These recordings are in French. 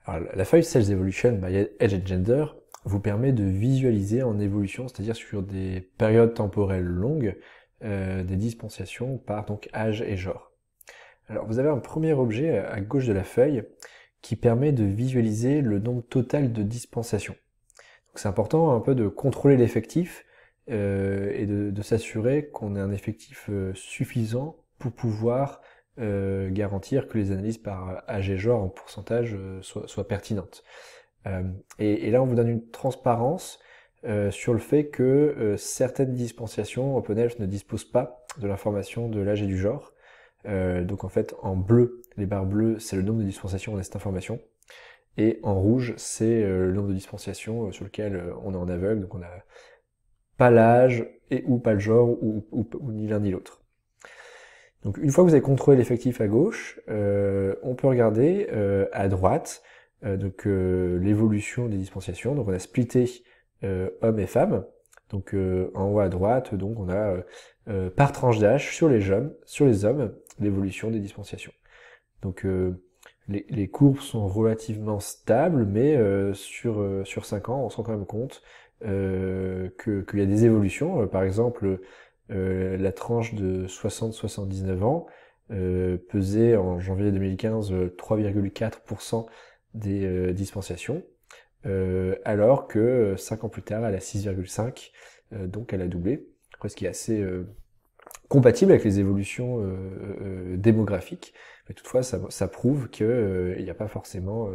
Alors, la feuille Sales Evolution by Age and Gender vous permet de visualiser en évolution, c'est-à-dire sur des périodes temporelles longues, des dispenssations par donc âge et genre. Alors vous avez un premier objet à gauche de la feuille qui permet de visualiser le nombre total de dispensations. Donc c'est important un peu de contrôler l'effectif et de s'assurer qu'on ait un effectif suffisant pour pouvoir garantir que les analyses par âge et genre en pourcentage soient pertinentes. Et là, on vous donne une transparence sur le fait que certaines dispensations OpenElf ne disposent pas de l'information de l'âge et du genre. Donc en fait, en bleu, les barres bleues, c'est le nombre de dispensations, on a cette information. Et en rouge, c'est le nombre de dispensations sur lequel on est en aveugle, donc on n'a pas l'âge et ou pas le genre, ou ni l'un ni l'autre. Donc une fois que vous avez contrôlé l'effectif à gauche, on peut regarder à droite l'évolution des dispensations. Donc on a splitté hommes et femmes. Donc en haut à droite, donc on a par tranche d'âge sur les hommes, l'évolution des dispensations. Donc les courbes sont relativement stables, mais sur 5 ans, on se rend quand même compte qu'il y a des évolutions. Par exemple, la tranche de 60-79 ans pesait en janvier 2015 3,4% des dispensations, alors que 5 ans plus tard, elle a 6,5%, donc elle a doublé, ce qui est assez compatible avec les évolutions démographiques, mais toutefois ça prouve qu'il n'y a pas forcément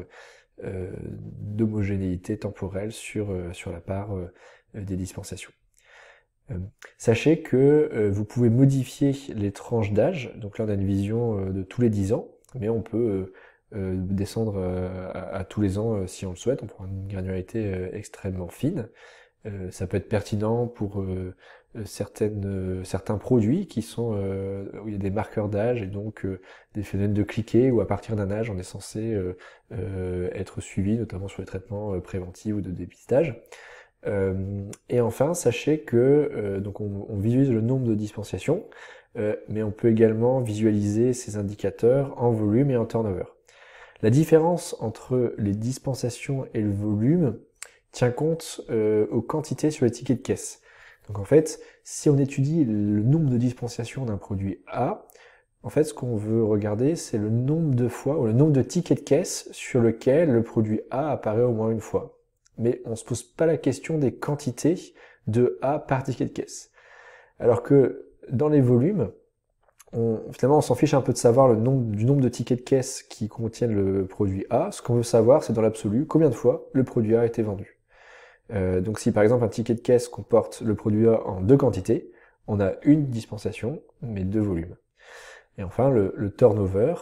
d'homogénéité temporelle sur la part des dispensations. Sachez que vous pouvez modifier les tranches d'âge, donc là on a une vision de tous les 10 ans, mais on peut descendre à tous les ans si on le souhaite, on prend une granularité extrêmement fine. Ça peut être pertinent pour certains produits qui sont où il y a des marqueurs d'âge et donc des phénomènes de cliquet où à partir d'un âge on est censé être suivi, notamment sur les traitements préventifs ou de dépistage. Et enfin, sachez que donc on visualise le nombre de dispensations, mais on peut également visualiser ces indicateurs en volume et en turnover. La différence entre les dispensations et le volume tient compte aux quantités sur les tickets de caisse. Donc en fait, si on étudie le nombre de dispensations d'un produit A, en fait, ce qu'on veut regarder, c'est le nombre de fois, ou le nombre de tickets de caisse sur lequel le produit A apparaît au moins une fois. Mais on ne se pose pas la question des quantités de A par ticket de caisse. Alors que dans les volumes, finalement, on s'en fiche un peu de savoir du nombre de tickets de caisse qui contiennent le produit A. Ce qu'on veut savoir, c'est dans l'absolu, combien de fois le produit A a été vendu. Donc si par exemple un ticket de caisse comporte le produit A en 2 quantités, on a une dispensation, mais 2 volumes. Et enfin, le turnover,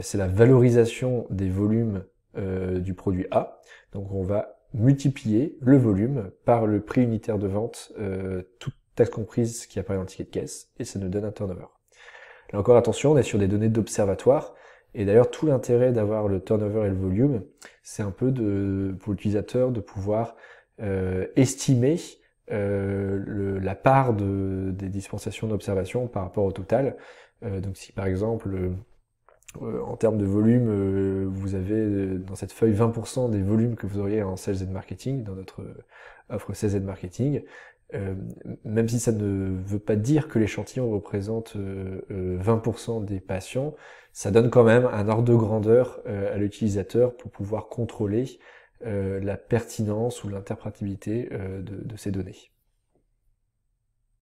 c'est la valorisation des volumes du produit A. Donc on va multiplier le volume par le prix unitaire de vente, toute taxe comprise qui apparaît dans le ticket de caisse, et ça nous donne un turnover. Là encore, attention, on est sur des données d'observatoire, et d'ailleurs tout l'intérêt d'avoir le turnover et le volume, c'est un peu pour l'utilisateur de pouvoir estimer la part des dispensations d'observation par rapport au total. Donc si par exemple, en termes de volume, vous avez dans cette feuille 20% des volumes que vous auriez en Sales and Marketing, dans notre offre Sales and Marketing, même si ça ne veut pas dire que l'échantillon représente 20% des patients, ça donne quand même un ordre de grandeur à l'utilisateur pour pouvoir contrôler la pertinence ou l'interprétabilité de ces données.